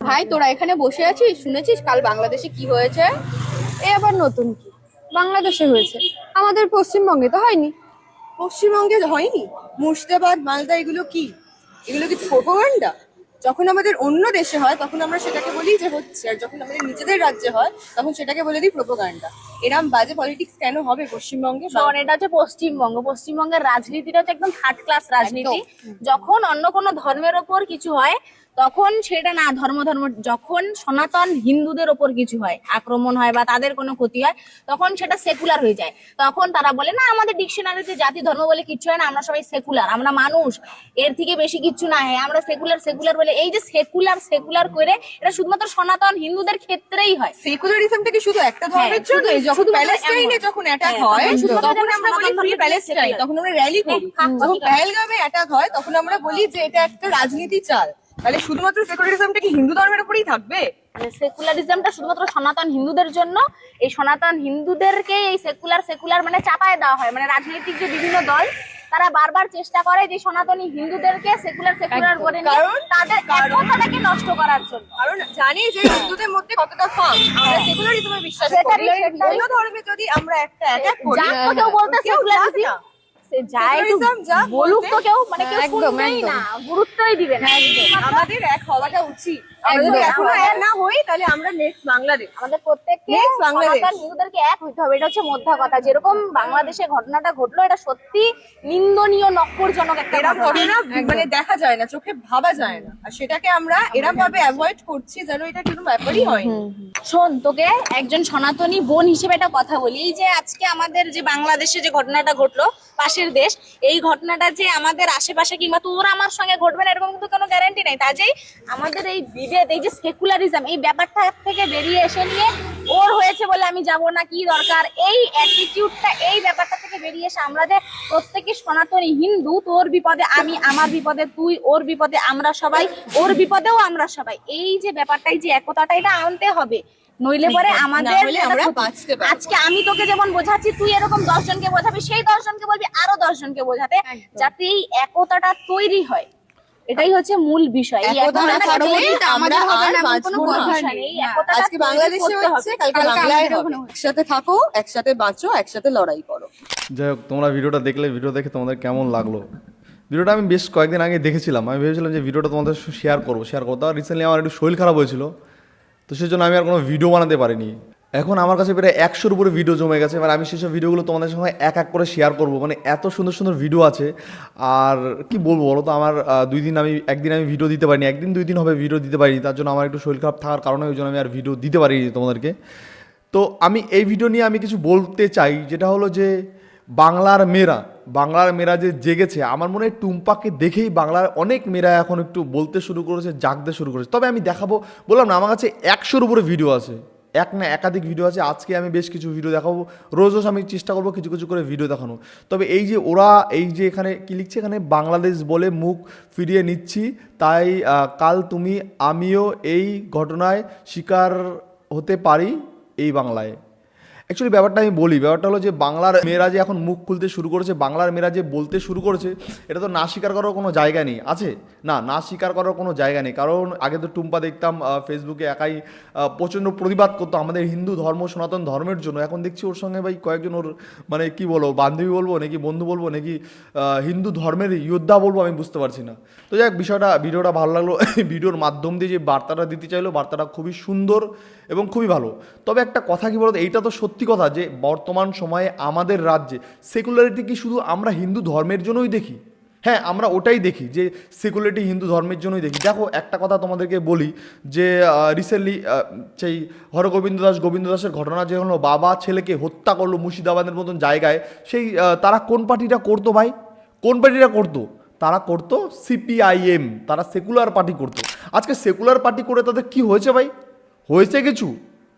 ভাই তোরা এখানে বসে আছিস, শুনেছিস কাল বাংলাদেশে কি হয়েছে? এ আবার নতুন কি? বাংলাদেশে হয়েছে, আমাদের পশ্চিমবঙ্গে তো হয়নি। পশ্চিমবঙ্গে হয়নি? মুর্শিদাবাদ, মালদা, এগুলো কি? এগুলো কি প্রোপাগান্ডা? যখন আমাদের অন্য দেশে হয় তখন আমরা সেটাকে বলি যে হচ্ছে, আর যখন আমাদের নিজেদের রাজ্যে হয় তখন সেটাকে বলে দিই প্রোপাগান্ডা। এরম বাজে পলিটিক্স কেন হবে পশ্চিমবঙ্গে? শোন, এটা হচ্ছে পশ্চিমবঙ্গ। পশ্চিমবঙ্গের রাজনীতিটা হচ্ছে একদম থার্ড ক্লাস রাজনীতি। যখন অন্য কোনো ধর্মের ওপর কিছু হয় তখন সেটা না, ধর্ম ধর্ম যখন সনাতন হিন্দুদের ওপর কিছু হয়, আক্রমণ হয় বা তাদের কোনো ক্ষতি হয়, তখন সেটা সেকুলার হয়ে যায়। তখন তারা বলে না, আমাদের ডিকশনারিতে জাতি ধর্ম বলে কিচ্ছু হয় না, আমরা সবাই সেকুলার, আমরা মানুষ, এর থেকে বেশি কিচ্ছু না, হ্যাঁ আমরা সেকুলার সেকুলার বলে। এই যে সেকুলার সেকুলার করে, এটা শুধুমাত্র সনাতন হিন্দুদের ক্ষেত্রেই হয়। সেকুলারিজমটা কি শুধু একটা ধর্মের জন্য? যখন প্যালেস্টাইনে যখন অ্যাটাক হয় তখন আমরা বলি ফ্রি প্যালেস্টাইন, তখন আমরা র্যালি করি। যখন পেহেলগামে অ্যাটাক হয় তখন আমরা বলি যে এটা একটা রাজনীতি চাল। তাহলে শুধুমাত্র সেকুলারিজমটা কি হিন্দু ধর্মের উপরেই থাকবে? সেকুলারিজমটা শুধুমাত্র সনাতন হিন্দুদের জন্য। এই সনাতন হিন্দুদেরকে এই সেকুলার সেকুলার মানে চাপায় দেওয়া হয়। মানে রাজনৈতিক যে বিভিন্ন দল, তারা বারবার চেষ্টা করে যে সনাতনী হিন্দুদেরকে সেকুলার সেকুলার করে নিয়ে তাদের একতাটাকে নষ্ট করার জন্য। কারণ জানি যে হিন্দুদের মধ্যে কতটা ফাঁক, আমরা সেকুলারিজমে বিশ্বাস করি। অন্য ধর্মে যদি আমরা একটা অ্যাটাক করি, কেউ বলতে সেকুলারিজম যায় বলুক তো কেউ, মানে কেউ শুনবেই না, গুরুত্বই দিবে না। আমাদের এক হওয়াটা উচিত। আমরা যদি এখনো এক না হই তাহলে আমরা নেক্সট বাংলাদেশ, আমাদের প্রত্যেককে সনাতন হিন্দুদেরকে এক হইতে হবে। এটা হচ্ছে মোদ্দা কথা। যেরকম বাংলাদেশে ঘটনাটা ঘটলো, এটা সত্যি নিন্দনীয়, নক্করজনক একটা ঘটনা। মানে দেখা যায় না, চোখে ভাবা যায় না, আর সেটাকে আমরা এরকম ভাবে অ্যাভয়েড করছি যেন এটা কোনো ব্যাপারই হয়নি। শোন, তোকে একজন সনাতনী বোন হিসেবে একটা কথা বলি। এই যে আজকে আমাদের যে বাংলাদেশে যে ঘটনাটা ঘটলো, পাশের দেশ, এই ঘটনাটা যে আমাদের আশেপাশে কিংবা তোর আমার সঙ্গে ঘটবে না এরকম কিন্তু কোনো গ্যারান্টি নাই। কাজেই আমাদের এই বিভেদ, এই যে সেকুলারিজম, এই ব্যাপারটা থেকে বেরিয়ে এসে নিয়ে ওর হয়েছে বলে আমি যাব না, কি দরকার, এই অ্যাটিটিউডটা, এই ব্যাপারটা থেকে বেরিয়ে এসে আমরা যে প্রত্যেকে সনাতনী হিন্দু, তোর বিপদে আমি, আমার বিপদে তুই, ওর বিপদে আমরা সবাই, ওর বিপদেও আমরা সবাই, এই যে ব্যাপারটাই, যে একতাটা, এটা আনতে হবে। নইলে পরে আমাদের আজকে আমি তোকে যেমন বোঝাচ্ছি, তুই এরকম 10 জনকে বোঝাবি, সেই 10 জনকে বলবি আরো 10 জনকে বোঝাতে, যাতে এই একতাটা তৈরি হয়। এটাই হচ্ছে মূল বিষয়। এই একতাটা আমাদের হবে না, কোনো কথা নেই। আজকে বাংলাদেশে হচ্ছে, কালকে বাংলায় হবে। একসাথে থাকো, একসাথে বাঁচো, একসাথে লড়াই করো। যাই হোক, তোমরা ভিডিওটা দেখলে, ভিডিও দেখে তোমাদের কেমন লাগলো? ভিডিওটা আমি বেশ কয়েকদিন আগে দেখেছিলাম, আমি ভেবেছিলাম যে ভিডিওটা তোমাদের শেয়ার করবো। তাও রিসেন্টলি আমার একটু শরীর খারাপ হয়েছিল, তো সেই জন্য আমি আর কোনো ভিডিও বানাতে পারিনি। এখন আমার কাছে প্রায় 100-র উপরে ভিডিও জমে গেছে। মানে আমি সেসব ভিডিওগুলো তোমাদের সঙ্গে এক এক করে শেয়ার করবো। মানে এত সুন্দর সুন্দর ভিডিও আছে, আর কি বলবো বলো তো, আমার একদিন আমি ভিডিও দিতে পারিনি, 1-2 দিন হবে ভিডিও দিতে পারিনি। তার জন্য আমার একটু শরীর খারাপ থাকার কারণে ওই জন্য আমি আর ভিডিও দিতে পারিনি তোমাদেরকে। তো আমি এই ভিডিও নিয়ে আমি কিছু বলতে চাই, যেটা হলো যে বাংলার মেয়েরা যে জেগেছে, আমার মনে হয় টুম্পাকে দেখেই বাংলার অনেক মেয়েরা এখন একটু বলতে শুরু করেছে, জাগতে শুরু করেছে। তবে আমি দেখাবো, বললাম না আমার কাছে 100-র উপরে ভিডিও আছে, এক না একাধিক ভিডিও আছে। আজকে আমি বেশ কিছু ভিডিও দেখাবো, রোজ আমি চেষ্টা করবো কিছু কিছু করে ভিডিও দেখানো। তবে এই যে ওরা, এই যে এখানে কি লিখছে, এখানে বাংলাদেশ বলে মুখ ফিরিয়ে নিচ্ছি, তাই কাল তুমি আমিও এই ঘটনায় শিকার হতে পারি এই বাংলায়। অ্যাকচুয়ালি ব্যাপারটা আমি বলি, ব্যাপারটা হলো যে বাংলার মেয়েরা যে এখন মুখ খুলতে শুরু করেছে, বাংলার মেয়েরা যে বলতে শুরু করেছে, এটা তো না স্বীকার করার কোনো জায়গা নেই। আছে না স্বীকার করার কোনো জায়গা নেই। কারণ আগে তো টুম্পা দেখতাম ফেসবুকে একাই প্রচণ্ড প্রতিবাদ করতো আমাদের হিন্দু ধর্ম, সনাতন ধর্মের জন্য। এখন দেখছি ওর সঙ্গে ভাই কয়েকজন ওর, মানে কি বলবো, বান্ধবী বলবো নাকি বন্ধু বলবো নাকি হিন্দু ধর্মের যোদ্ধা বলবো, আমি বুঝতে পারছি না। তো যাক, ভিডিওটা ভালো লাগলো। ভিডিওর মাধ্যম দিয়ে যে বার্তাটা দিতে চাইলো, বার্তাটা খুবই সুন্দর এবং খুবই ভালো। তবে একটা কথা কি বলতো, এইটা তো সত্যি কথা যে বর্তমান সময়ে আমাদের রাজ্যে সেকুলারিটি কি শুধু আমরা হিন্দু ধর্মের জন্যই দেখি? হ্যাঁ, আমরা ওটাই দেখি যে সেকুলারিটি হিন্দু ধর্মের জন্যই দেখি। দেখো, একটা কথা তোমাদেরকে বলি যে রিসেন্টলি সেই গোবিন্দ দাসের ঘটনা যে হলো, বাবা ছেলেকে হত্যা করলো মুর্শিদাবাদের মতন জায়গায়, সেই তারা কোন পার্টিটা করতো ভাই? কোন পার্টিটা করতো? তারা করতো সিপিআইএম, তারা সেকুলার পার্টি করতো। আজকে সেকুলার পার্টি করে তাদের কি হয়েছে ভাই? হয়েছে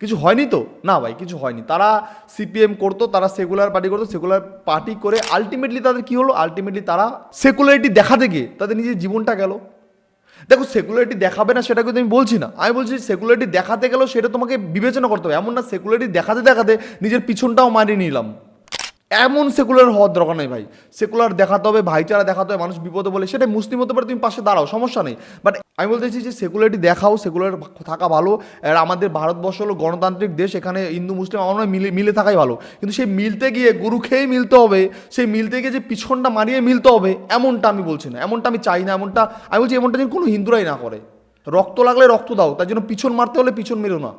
কিছু হয়নি তো? না ভাই, কিছু হয়নি। তারা সিপিএম করতো, তারা সেকুলার পার্টি করতো, সেকুলার পার্টি করে আলটিমেটলি তাদের কি হলো? আলটিমেটলি তারা সেকুলারিটি দেখাতে গিয়ে তাদের নিজের জীবনটা গেল। দেখো, সেকুলারিটি দেখাবে না সেটা কিন্তু আমি বলছি না, আমি বলছি সেকুলারিটি দেখাতে গেলেও সেটা তোমাকে বিবেচনা করতে হবে। এমন না সেকুলারিটি দেখাতে দেখাতে নিজের পিছনটাও মারিয়ে নিলাম। এমন সেকুলার হওয়ার দরকার নেই ভাই। সেকুলার দেখাতে হবে, ভাইচারা দেখাতে হবে, মানুষ বিপদে বলে সেটা মুসলিম হতে পারে, তুমি পাশে দাঁড়াও, সমস্যা নেই। বাট আমি বলতে চাইছি যে সেকুলারিটি দেখাও, সেকুলার থাকা ভালো। আর আমাদের ভারতবর্ষ হলো গণতান্ত্রিক দেশ, এখানে হিন্দু মুসলিম আমার মনে হয় মিলে থাকাই ভালো। কিন্তু সেই মিলতে গিয়ে গরু খেয়েই মিলতে হবে, সেই মিলতে গিয়ে যে পিছনটা মারিয়ে মিলতে হবে, এমনটা আমি বলছি না, এমনটা আমি চাই না, এমনটা আমি বলছি এমনটা যেন কোনো হিন্দুরাই না করে। রক্ত লাগলে রক্ত দাও, তার জন্য পিছন মারতে হলে পিছন মেরো না।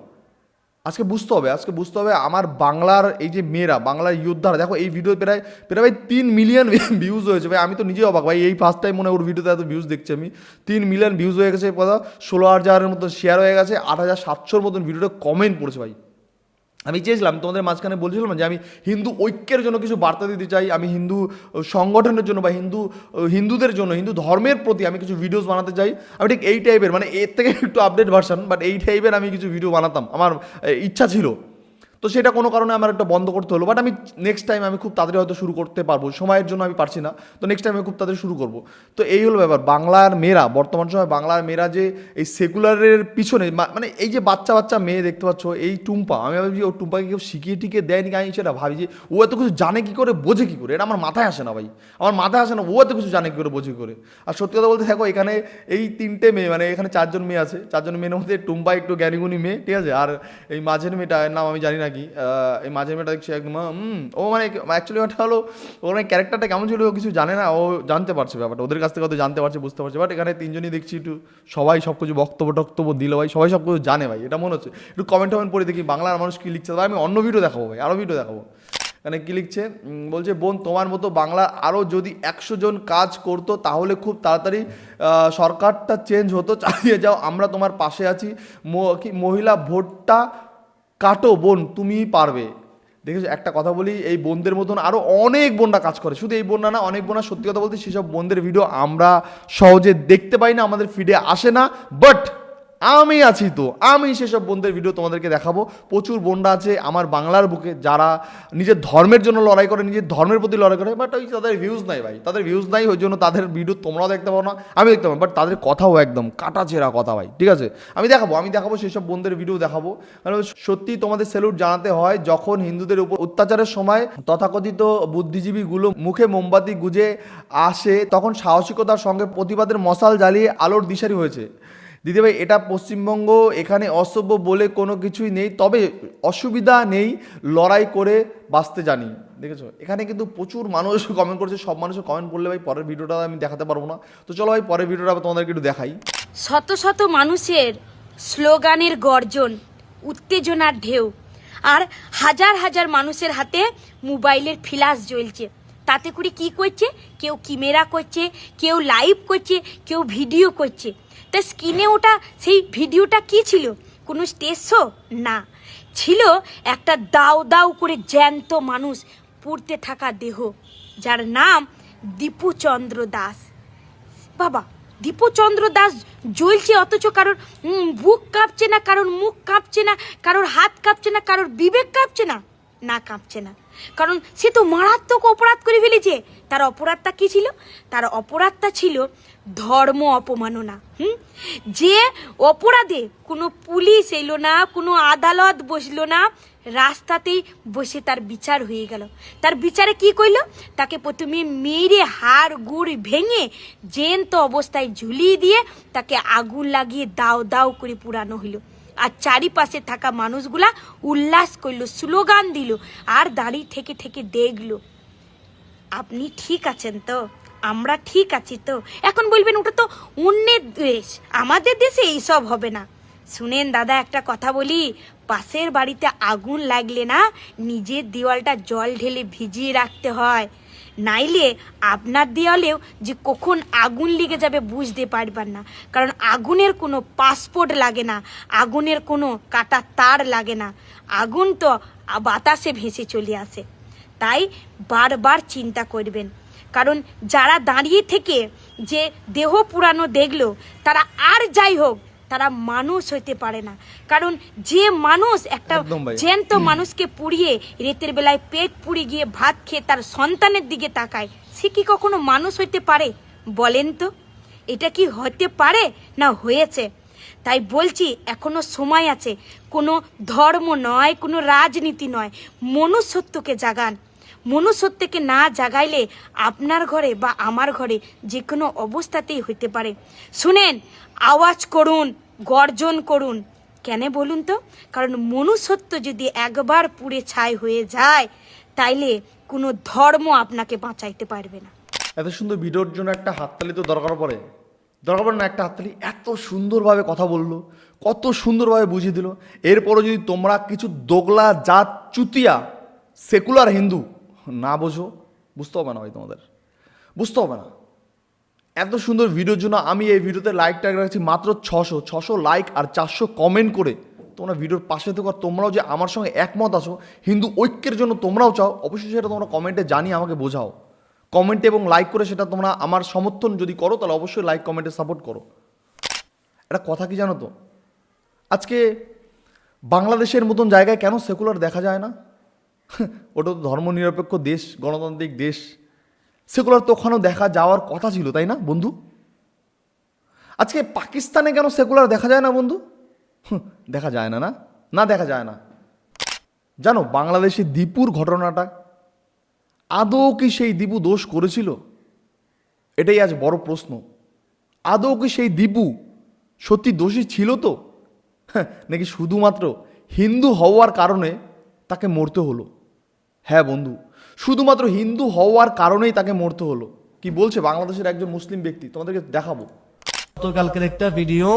আজকে বুঝতে হবে আমার বাংলার এই যে মেয়েরা, বাংলার যোদ্ধারা, দেখো এই ভিডিও প্রায় ভাই 3 মিলিয়ন ভিউজ হয়েছে ভাই। আমি তো নিজেই অবাক ভাই, এই ফার্স্ট টাইম মনে হয় ওর ভিডিওতে এত ভিউজ দেখছি আমি। 3 মিলিয়ন ভিউজ হয়ে গেছে, 16,000-এর মতন শেয়ার হয়ে গেছে, 8,700-র মতন ভিডিওটা কমেন্ট পড়েছে ভাই। আমি চেয়েছিলাম তোমাদের মাঝখানে বলছিলাম যে আমি হিন্দু ঐক্যের জন্য কিছু বার্তা দিতে চাই, আমি হিন্দু সংগঠনের জন্য বা হিন্দুদের জন্য, হিন্দু ধর্মের প্রতি আমি কিছু ভিডিওস বানাতে চাই। আমি ঠিক এই টাইপের, মানে এর থেকে একটু আপডেট ভার্সন, বাট এই টাইপের আমি কিছু ভিডিও বানাতাম, আমার ইচ্ছা ছিল। তো সেটা কোনো কারণে আমার একটা বন্ধ করতে হলো। বাট আমি নেক্সট টাইম আমি খুব তাড়াতাড়ি হয়তো শুরু করতে পারবো, সময়ের জন্য আমি পারছি না, তো নেক্সট টাইম আমি খুব তাড়াতাড়ি শুরু করবো। তো এই হলো ব্যাপার, বাংলার মেয়েরা বর্তমান সময়, বাংলার মেয়েরা যে এই সেকুলারের পিছনে, মানে এই যে বাচ্চা মেয়ে দেখতে পাচ্ছ, এই টুম্পা, আমি ভাবছি ও টুম্পাকে কেউ শিখিয়ে টিকিয়ে দেয়নি, আমি সেটা ভাবি যে ও এত কিছু জানে কী করে, বোঝে কী করে, এটা আমার মাথায় আসে না ভাই, আমার মাথায় আসে না ও এত কিছু জানে কী করে, বোঝে কী করে। আর সত্যি কথা বলতে দেখো এখানে এই 3টে মেয়ে, মানে এখানে 4জন মেয়ে আছে, 4জন মেয়ের মধ্যে টুম্পা একটু জ্ঞানীগুণী মেয়ে, ঠিক আছে, আর এই মাঝের মেয়েটার নাম আমি জানি না কি, এই মাঝের মেয়েটা দেখছি একদম ও মানে অ্যাকচুয়ালি ওটা হলো ওর মানে ক্যারেক্টারটা কেমন ছিল ও কিছু জানে না, ও জানতে পারছে ব্যাপারটা, ওদের কাছ থেকে হয়তো জানতে পারছে, বুঝতে পারছে। বাট এখানে 3জনই দেখছি একটু সবাই সব কিছু বক্তব্য দিল ভাই, সবাই সব কিছু জানে ভাই, এটা মনে হচ্ছে। একটু কমেন্ট পড়ে দেখি বাংলার মানুষ কী লিখছে, আমি অন্য ভিডিও দেখাবো ভাই, আরও ভিডিও দেখাবো। এখানে কী লিখছে, বলছে বোন তোমার মতো বাংলা আরও যদি 100 জন কাজ করতো তাহলে খুব তাড়াতাড়ি সরকারটা চেঞ্জ হতো, চালিয়ে যাও, আমরা তোমার পাশে আছি, মহিলা ভোটটা কাটো বোন, তুমিই পারবে। দেখেছো, একটা কথা বলি, এই বোনদের মতন আরও অনেক বোনরা কাজ করে, শুধু এই বোনরা না, অনেক বোনরা, সত্যি কথা বলতে সেসব বোনদের ভিডিও আমরা সহজে দেখতে পাই না, আমাদের ফিডে আসে না, বাট আমি আছি তো, আমি সেসব বোনদের ভিডিও তোমাদেরকে দেখাবো। প্রচুর বোনরা আছে আমার বাংলার বুকে যারা নিজের ধর্মের জন্য লড়াই করে, নিজের ধর্মের প্রতি লড়াই করে, বাট ওই তাদের ভিউজ নাই ভাই, তাদের ভিউজ নাই, ওই জন্য তাদের ভিডিও তোমরাও দেখতে পাবো না, আমি দেখতে পাবো, বাট তাদের কথাও একদম কাটাছেঁড়া কথা ভাই, ঠিক আছে। আমি দেখাবো সেসব বোনদের ভিডিও দেখাবো। কারণ সত্যি তোমাদের স্যালুট জানাতে হয়, যখন হিন্দুদের উপর অত্যাচারের সময় তথাকথিত বুদ্ধিজীবীগুলো মুখে মোমবাতি গুজে আসে, তখন সাহসিকতার সঙ্গে প্রতিবাদের মশাল জ্বালিয়ে আলোর দিশারি হয়েছে। দিদি ভাই, এটা পশ্চিমবঙ্গ, এখানে অসভ্য বলে কোনো কিছুই নেই, তবে অসুবিধা নেই, লড়াই করে বাঁচতে জানি। দেখেছো, এখানে কিন্তু প্রচুর মানুষ কমেন্ট করছে, সব মানুষের কমেন্ট পড়লে ভাই পরের ভিডিওটা আমি দেখাতে পারবো না। তো চলো ভাই পরের ভিডিওটা তোমাদেরকে একটু দেখাই। শত শত মানুষের স্লোগানের গর্জন, উত্তেজনার ঢেউ, আর হাজার হাজার মানুষের হাতে মোবাইলের ফ্ল্যাশ জ্বলছে। তাতে করে কি করছে, কেউ ক্যামেরা করছে, কেউ লাইভ করছে, কেউ ভিডিও করছে। তা স্ক্রিনে ওটা, সেই ভিডিওটা কি ছিল? কোনো স্টেজ শো না, ছিল একটা দাউ দাউ করে জ্যান্ত মানুষ পুড়তে থাকা দেহ, যার নাম দীপুচন্দ্র দাস। বাবা, দীপুচন্দ্র দাস জ্বলছে, অথচ কারোর বুক কাঁপছে না, কারোর মুখ কাঁপছে না, কারোর হাত কাঁপছে না, কারোর বিবেক কাঁপছে না, না কাঁপছে না, কারণ সে তো মারাত্মক অপরাধ করে ফেলেছে। তার অপরাধটা কি ছিল? তার অপরাধটা ছিল ধর্ম অপমাননা। যে অপরাধে কোনো পুলিশ এলো না, কোনো আদালত বসলো না, রাস্তাতেই বসে তার বিচার হয়ে গেল। তার বিচারে কি করলো? তাকে প্রথমে মেরে হাড় গুড় ভেঙে জ্যান্ত অবস্থায় ঝুলিয়ে দিয়ে তাকে আগুন লাগিয়ে দাও দাও করে পুরানো হইল। আর চারিপাশে থাকা মানুষগুলা উল্লাস করলো, স্লোগান দিল, আর দাঁড়িয়ে থেকে থেকে দেখলো। আপনি ঠিক আছেন তো? আমরা ঠিক আছি তো? এখন বলবেন ওটা তো অন্যের দেশ, আমাদের দেশে এইসব হবে না। শুনেন দাদা, একটা কথা বলি, পাশের বাড়িতে আগুন লাগলে না নিজের দেওয়ালটা জল ঢেলে ভিজিয়ে রাখতে হয়, নাইলে আপনার দেওয়ালেও যে কখন আগুন লেগে যাবে বুঝতে পারবেন না। কারণ আগুনের কোনো পাসপোর্ট লাগে না, আগুনের কোনো কাটা তার লাগে না, আগুন তো বাতাসে ভেসে চলে আসে। তাই বারবার চিন্তা করবেন, কারণ যারা দাঁড়িয়ে থেকে যে দেহ পুরানো দেখলো, তারা আর যাই হোক, তারা মানুষ হইতে পারে না। কারণ যে মানুষ একটা জ্যান্ত মানুষকে পুড়িয়ে রাতের বেলায় পেট পুড়ে গিয়ে ভাত খেয়ে তার সন্তানের দিকে তাকায়, সে কি কখনো মানুষ হইতে পারে? বলেন তো, এটা কি হতে পারে? না হয়েছে। তাই বলছি, এখনো সময় আছে। কোনো ধর্ম নয়, কোনো রাজনীতি নয়, মনুষ্যত্বকে জাগান। মনুষ্যত্বকে না জাগাইলে আপনার ঘরে বা আমার ঘরে যে কোনো অবস্থাতেই হইতে পারে। শুনেন, আওয়াজ করুন, গর্জন করুন। কেন বলুন তো? কারণ মনুষ্যত্ব যদি একবার পুড়ে ছাই হয়ে যায়, তাইলে কোনো ধর্ম আপনাকে বাঁচাইতে পারবে না। এত সুন্দর ভিডিওর জন্য একটা হাততালি তো দরকার পড়ে না? একটা হাততালি। এত সুন্দরভাবে কথা বললো, কত সুন্দরভাবে বুঝিয়ে দিল। এরপরও যদি তোমরা কিছু দোগলা জাত চুতিয়া সেকুলার হিন্দু না বোঝো, বুঝতে হবে না ভাই, তোমাদের বুঝতে হবে না। এত সুন্দর ভিডিওর জন্য আমি এই ভিডিওতে লাইক ট্যাগ রাখছি মাত্র 600 লাইক আর 400 কমেন্ট করে তোমরা ভিডিওর পাশে থেকো। আর তোমরাও যে আমার সঙ্গে একমত আছো, হিন্দু ঐক্যের জন্য তোমরাও চাও, অবশ্যই সেটা তোমরা কমেন্টে জানিয়ে আমাকে বোঝাও। কমেন্টে এবং লাইক করে সেটা তোমরা আমার সমর্থন যদি করো, তাহলে অবশ্যই লাইক কমেন্টে সাপোর্ট করো। একটা কথা কি জানো তো, আজকে বাংলাদেশের মতন জায়গায় কেন সেকুলার দেখা যায় না? ওটা তো ধর্মনিরপেক্ষ দেশ, গণতান্ত্রিক দেশ, সেকুলার তো ওখানেও দেখা যাওয়ার কথা ছিল, তাই না বন্ধু? আজকে পাকিস্তানে কেন সেকুলার দেখা যায় না বন্ধু? দেখা যায় না, না দেখা যায় না। জানো বাংলাদেশে দীপুর ঘটনাটা, আদৌ কি সেই দীপু দোষ করেছিল? এটাই আজ বড় প্রশ্ন। আদৌ কি সেই দীপু সত্যি দোষী ছিল তো, নাকি শুধুমাত্র হিন্দু হওয়ার কারণে তাকে মরতে হলো? হ্যাঁ বন্ধু, শুধুমাত্র হিন্দু হওয়ার কারণেই তাকে মরতে হলো। কি বলছে বাংলাদেশের একজন মুসলিম ব্যক্তি, তোমাদেরকে দেখাবো। গতকালকের একটা ভিডিও,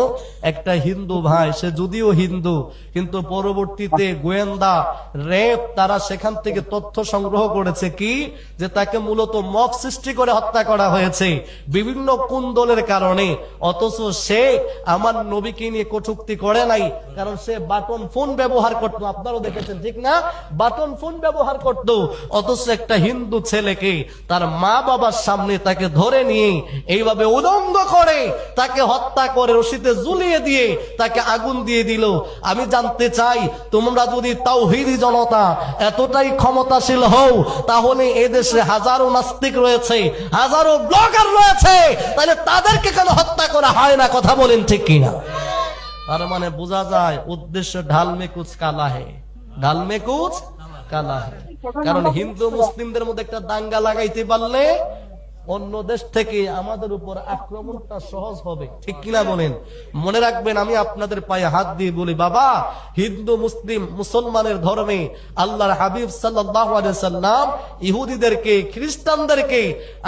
একটা হিন্দু ভাই, সে যদিও হিন্দু কিন্তু পরবর্তীতে গোয়েন্দা র্যাব তারা সেখান থেকে তথ্য সংগ্রহ করেছে কি, যে তাকে মূলত মব সৃষ্টি করে হত্যা করা হয়েছে বিভিন্ন কুন্দলের কারণে। অথচ সে আমার নবীকে নিয়ে কটূক্তি করে নাই, কারণ সে বাটন ফোন ব্যবহার করতো। আপনারাও দেখেছেন ঠিক না, বাটন ফোন ব্যবহার করতো। অথচ একটা হিন্দু ছেলেকে তার মা বাবার সামনে তাকে ধরে নিয়ে এইভাবে উলঙ্গ করে তাকে হত্যা করে রশিতে ঝুলিয়ে দিয়ে তাকে আগুন দিয়ে দিল। আমি জানতে চাই, তোমরা যদি তাওহীদি জনতা এতটাই ক্ষমতাশীল হও, তাহলে এদেশে হাজারো নাস্তিক রয়েছে, হাজারো ব্লগার রয়েছে, তাহলে তাদেরকে কেন হত্যা করা হয় না? কথা বলেন ঠিক কিনা? তার মানে বোঝা যায় উদ্দেশ্য ঢাল মে কুছ কালা হে, ঢাল মে কুছ কালা হে। কারণ হিন্দু মুসলিমদের মধ্যে একটা দাঙ্গা লাগাইতে পারলে অন্য দেশ থেকে আমাদের উপর আক্রমণটা সহজ হবে, ঠিক কিনা বলেন? মনে রাখবেন, আমি আপনাদের পায়ে হাত দিয়ে বলি, বাবা, হিন্দু মুসলিম মুসলমানের ধর্মে আল্লাহর হাবিব সাল্লাল্লাহু আলাইহি সাল্লাম ইহুদিদেরকে, খ্রিস্টানদেরকে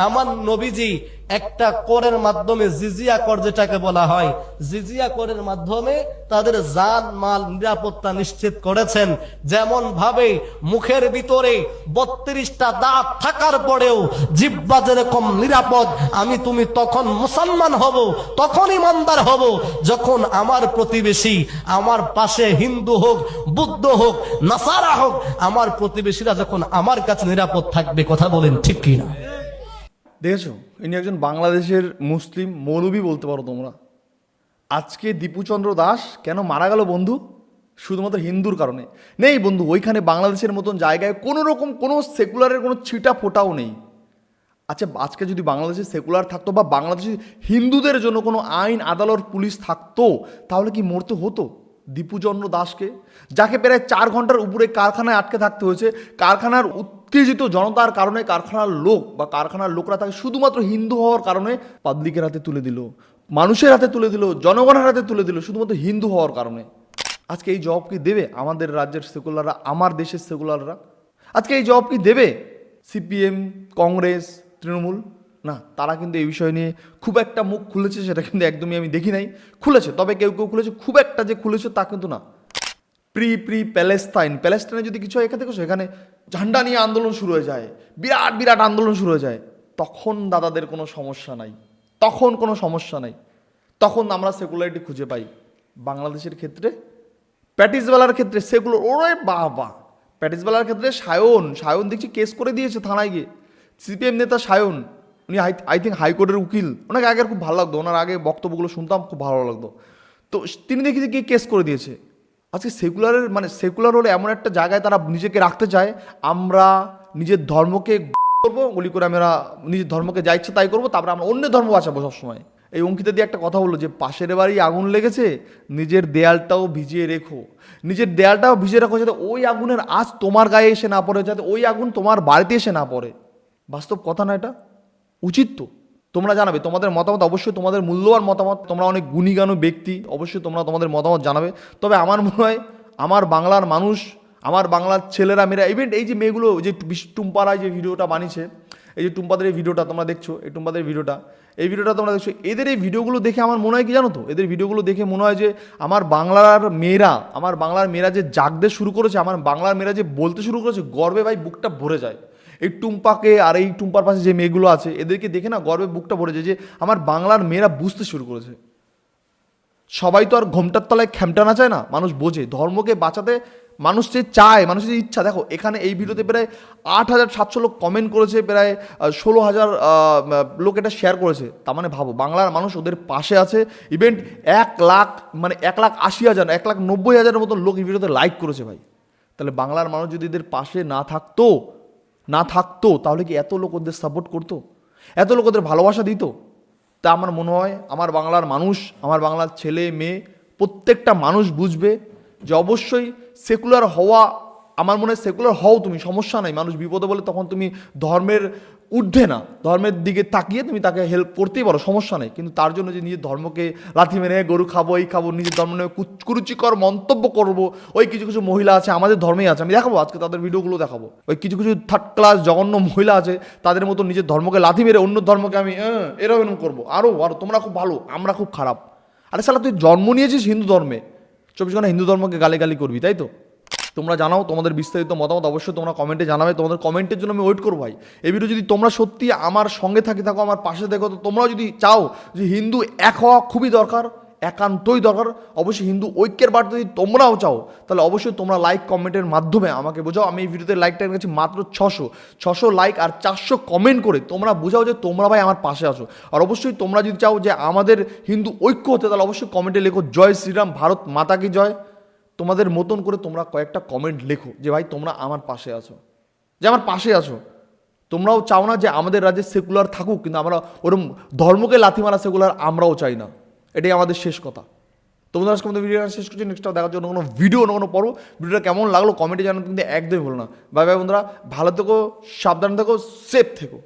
আমার নবীজি একটা করের মাধ্যমে, জিজিয়া কর যেটাকে বলা হয়, জিজিয়া করের মাধ্যমে তাদের জান মাল নিরাপত্তা নিশ্চিত করেছেন। যেমন ভাবে মুখের ভিতরে 32টা দাঁত থাকার পরেও জিহ্বা যেরকম নিরাপদ, আমি তুমি তখন মুসলমান হব, তখন ইমানদার হব যখন আমার প্রতিবেশী, আমার পাশে হিন্দু হোক, বুদ্ধ হোক, নাসারা হোক, আমার প্রতিবেশীরা যখন আমার কাছে নিরাপদ থাকবে। কথা বলেন ঠিক কিনা? দেখেছো, ইনি একজন বাংলাদেশের মুসলিম মৌলবী বলতে পারো তোমরা। আজকে দীপুচন্দ্র দাস কেন মারা গেল বন্ধু? শুধুমাত্র হিন্দুর কারণে? নেই বন্ধু, ওইখানে বাংলাদেশের মতন জায়গায় কোনো রকম কোনো সেকুলারের কোনো ছিটা ফোটাও নেই। আচ্ছা, আজকে যদি বাংলাদেশে সেকুলার থাকতো বা বাংলাদেশে হিন্দুদের জন্য কোনো আইন আদালত পুলিশ থাকতো, তাহলে কি মরতে হতো দীপুচন্দ্র দাসকে, যাকে প্রায় 4 ঘন্টার উপরে কারখানায় আটকে থাকতে হয়েছে? কারখানার উত্তেজিত জনতার কারণে কারখানার লোক বা কারখানার লোকরা তাকে শুধুমাত্র হিন্দু হওয়ার কারণে পাবলিকের হাতে তুলে দিল, মানুষের হাতে তুলে দিল, জনগণের হাতে তুলে দিল, শুধুমাত্র হিন্দু হওয়ার কারণে। আজকে এই জবাব কি দেবে আমাদের রাজ্যের সেকুলাররা, আমার দেশের সেকুলাররা? আজকে এই জবাব কি দেবে সিপিএম, কংগ্রেস, তৃণমূল? না, তারা কিন্তু এই বিষয় নিয়ে খুব একটা মুখ খুলেছে সেটা কিন্তু একদমই আমি দেখি নাই। খুলেছে, তবে কেউ কেউ খুলেছে, খুব একটা যে খুলেছে তা কিন্তু না। প্যালেস্টাইনে যদি কিছু হয়, এখানে দেখো সেখানে ঝান্ডা নিয়ে আন্দোলন শুরু হয়ে যায়, বিরাট বিরাট আন্দোলন শুরু হয়ে যায়, তখন দাদাদের কোনো সমস্যা নাই, তখন কোনো সমস্যা নাই, তখন আমরা সেকুলারিটি খুঁজে পাই। বাংলাদেশের ক্ষেত্রে প্যাটিসওয়ালার ক্ষেত্রে সেকুলার, ওরে বাবা, প্যাটিসওয়ালার ক্ষেত্রে সায়ন দেখছি কেস করে দিয়েছে থানায় গিয়ে। সিপিএম নেতা সায়ন, উনি আই থিঙ্ক হাইকোর্টের উকিল, ওনাকে আগে খুব ভালো লাগতো, ওনার আগে বক্তব্যগুলো শুনতাম, খুব ভালো লাগতো। তো তিনি দেখি যে কি কেস করে দিয়েছে। আজকে সেকুলারের মানে সেকুলার হলে এমন একটা জায়গায় তারা নিজেকে রাখতে চায়, আমরা নিজের ধর্মকে করবো গুলি করে, আমরা নিজের ধর্মকে যা ইচ্ছা তাই করবো, তারপরে আমরা অন্য ধর্ম বাঁচাবো সবসময়। এই অঙ্কিতা দিয়ে একটা কথা বললো যে পাশের বাড়ি আগুন লেগেছে, নিজের দেয়ালটাও ভিজিয়ে রেখো, নিজের দেয়ালটাও ভিজিয়ে রাখো যাতে ওই আগুনের আঁচ তোমার গায়ে এসে না পড়ে, যাতে ওই আগুন তোমার বাড়িতে এসে না পড়ে। বাস্তব কথা না এটা? উচিত তো। তোমরা জানাবে তোমাদের মতামত, অবশ্যই তোমাদের মূল্যবান মতামত, তোমরা অনেক গুণীগানু ব্যক্তি, অবশ্যই তোমরা তোমাদের মতামত জানাবে। তবে আমার মনে হয় আমার বাংলার মানুষ, আমার বাংলার ছেলেরা মেয়েরা, ইভেন এই যে মেয়েগুলো যে টুম্পারা যে ভিডিওটা বানিয়েছে, এই যে টুম্পাদের এই ভিডিওটা তোমরা দেখছো, এই টুম্পাদের ভিডিওটা তোমরা দেখছো, এদের এই ভিডিওগুলো দেখে আমার মনে হয় কি জানো তো, এদের ভিডিওগুলো দেখে মনে হয় যে আমার বাংলার মেয়েরা যে জাগতে শুরু করেছে, আমার বাংলার মেয়েরা যে বলতে শুরু করেছে, গর্বে ভাই বুকটা ভরে যায়। এই টুম্পাকে আর এই টুম্পার পাশে যে মেয়েগুলো আছে এদেরকে দেখে না গর্বে বুকটা ভরে যায় যে আমার বাংলার মেয়েরা বুঝতে শুরু করেছে। সবাই তো আর ঘোমটার তলায় খ্যামটা না চায় না, মানুষ বোঝে ধর্মকে বাঁচাতে মানুষ যে চায়, মানুষের ইচ্ছা। দেখো এখানে এই ভিডিওতে প্রায় 8,700 লোক কমেন্ট করেছে, প্রায় 16,000 লোক এটা শেয়ার করেছে। তার মানে ভাবো বাংলার মানুষ ওদের পাশে আছে। ইভেন্ট 1,80,000 1,90,000 মতন লোক এই ভিডিওতে লাইক করেছে ভাই। তাহলে বাংলার মানুষ যদি এদের পাশে না থাকতো তাহলে কি এত লোক ওদের সাপোর্ট করতো, এত লোক ওদের ভালোবাসা দিত? তা আমার মনে হয় আমার বাংলার মানুষ, আমার বাংলার ছেলে মেয়ে প্রত্যেকটা মানুষ বুঝবে যে অবশ্যই সেকুলার হওয়া, আমার মনে হয় সেকুলার হও তুমি, সমস্যা নাই। মানুষ বিপদে বলে তখন তুমি ধর্মের ঊর্ধ্বে না, ধর্মের দিকে তাকিয়ে তুমি তাকে হেল্প করতেই পারো, সমস্যা নেই। কিন্তু তার জন্য যে নিজের ধর্মকে লাথি মেরে গরু খাবো, এই খাবো, নিজের ধর্ম নিয়ে কুরুচিকর মন্তব্য করবো, ওই কিছু কিছু মহিলা আছে আমাদের ধর্মেই আছে, আমি দেখাবো আজকে তাদের ভিডিওগুলো দেখাবো। ওই কিছু কিছু থার্ড ক্লাস জঘন্য মহিলা আছে, তাদের মতো নিজের ধর্মকে লাথি মেরে অন্য ধর্মকে আমি এরকম করবো, আরও তোমরা খুব ভালো, আমরা খুব খারাপ। আরে শালা তুই জন্ম নিয়েছিস হিন্দু ধর্মে, 24 ঘন্টা হিন্দু ধর্মকে গালি করবি, তাই তো? তোমরা জানাও তোমাদের বিস্তারিত মতামত, অবশ্যই তোমরা কমেন্টে জানাবে। তোমাদের কমেন্টের জন্য আমি ওয়েট করবো ভাই। এই ভিডিও যদি তোমরা সত্যি আমার সঙ্গে থাকো, আমার পাশে দেখো, তো তোমরাও যদি চাও যে হিন্দু এক হওয়া খুবই দরকার, একান্তই দরকার, অবশ্যই হিন্দু ঐক্যের বার্তা যদি তোমরাও চাও, তাহলে অবশ্যই তোমরা লাইক কমেন্টের মাধ্যমে আমাকে বোঝাও। আমি এই ভিডিওতে লাইকটা গেছি মাত্র 600 লাইক আর 400 কমেন্ট করে তোমরা বোঝাও যে তোমরা ভাই আমার পাশে আছো। আর অবশ্যই তোমরা যদি চাও যে আমাদের হিন্দু ঐক্য হতে, তাহলে অবশ্যই কমেন্টে লেখো জয় শ্রীরাম, ভারত মাতা কি জয়। তোমাদের মতন করে তোমরা কয়েকটা কমেন্ট লেখো যে ভাই তোমরা আমার পাশে আছো, যে আমার পাশে আছো। তোমরাও চাও না যে আমাদের রাজ্যে সেকুলার থাকুক, কিন্তু আমরা ওরকম ধর্মকে লাথি মারা সেকুলার আমরাও চাই না। এটাই আমাদের শেষ কথা। তোমরা আজকে আমাদের ভিডিওটা শেষ করছি। নেক্সটটা দেখার জন্য কোনো ভিডিও না কোনো পর্ব, ভিডিওটা কেমন লাগলো কমেন্টে জানাতে কিন্তু একদমই ভুলো না। বাই বাই বন্ধুরা, ভালো থেকো, সাবধান থেকো, সেফ থেকো।